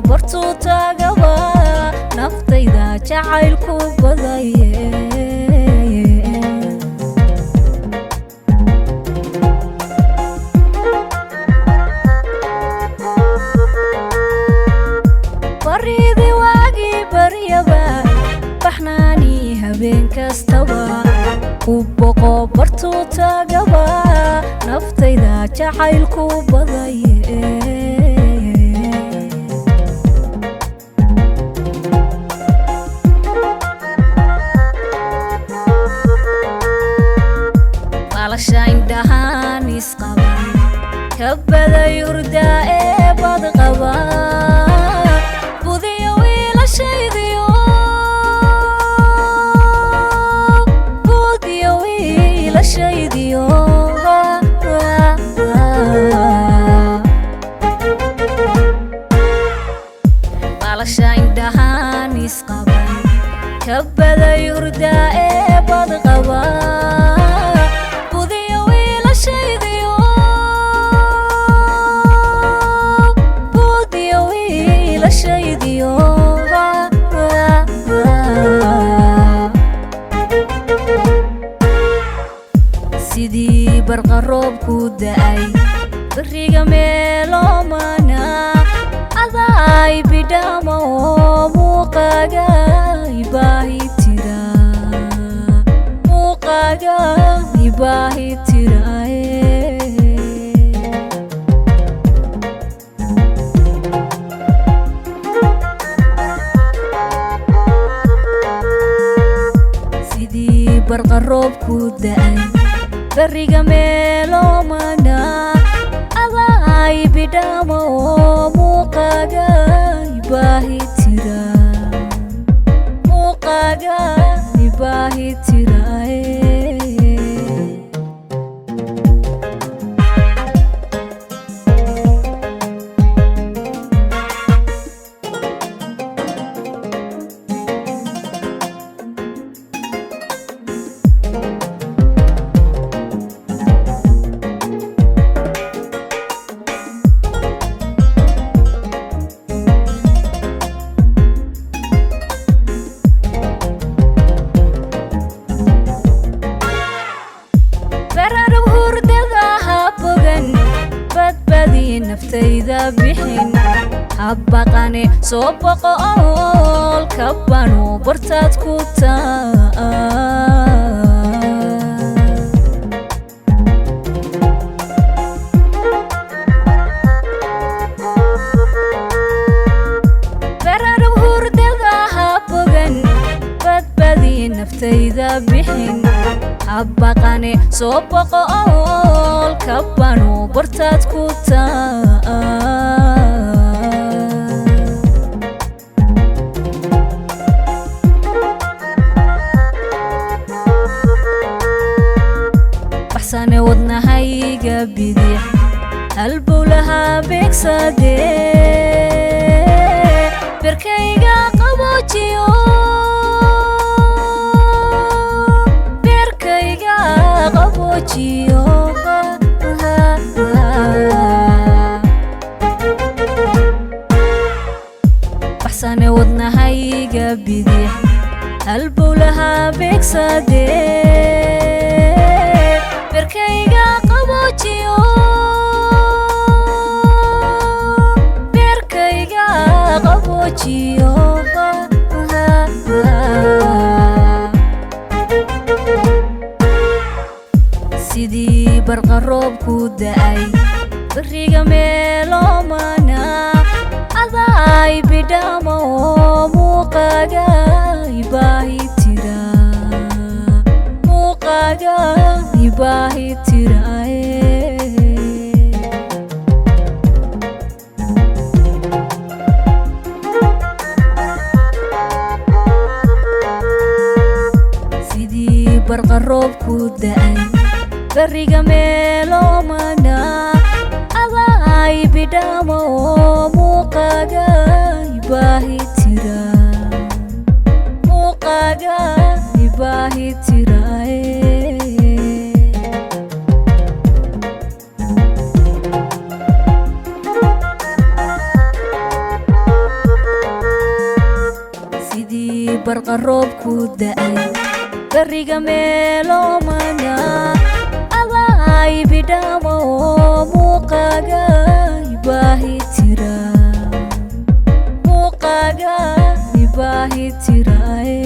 bartu tagaba naftayda jacaylku badaye baridi wagi baryaba baxnaani habeen kastaba kuboqo bartu tagaba naftayda jacaylku badaye indhahaan isqaban kabada yurda ee bad qaba budiyo wiilashaydiyo balasha indhahaan isqaban kabada yurda ee bad qaba sidii barqa roobku da'ay bariga meelomana aday bidhama oo muuqaaga ibaahi tiraye sidii barqa roobku da'ay bariga meelomana aday bidhama oo muuqaaga ibaahi tiraye naftayda bixin habaqane soo boqo ool kabano bartaad ku taa bararab hurdada habogan badbadi naftayda bixin habaqane soo boqo ool kabano bartaad ku taa baxsane wadnahayga bidix halbowlaha beegsade berkayga qaboojiyo baxsane wadnahayga bidix halbowlaha beegsade berkayga qaboojiyo sidii barqa roobku da'ay bariga meelomana aday bidhama oo muuqaaga ibaahi tiraye sidii barqa roobku da'ay bariga meelomana aday bidhama oo muuqaaga ibaahi tiraye barqa roob ku da'ay bariga meelo mana aday bidhamo muuqaaga ibaahi tira muuqaaga ibaahi tirae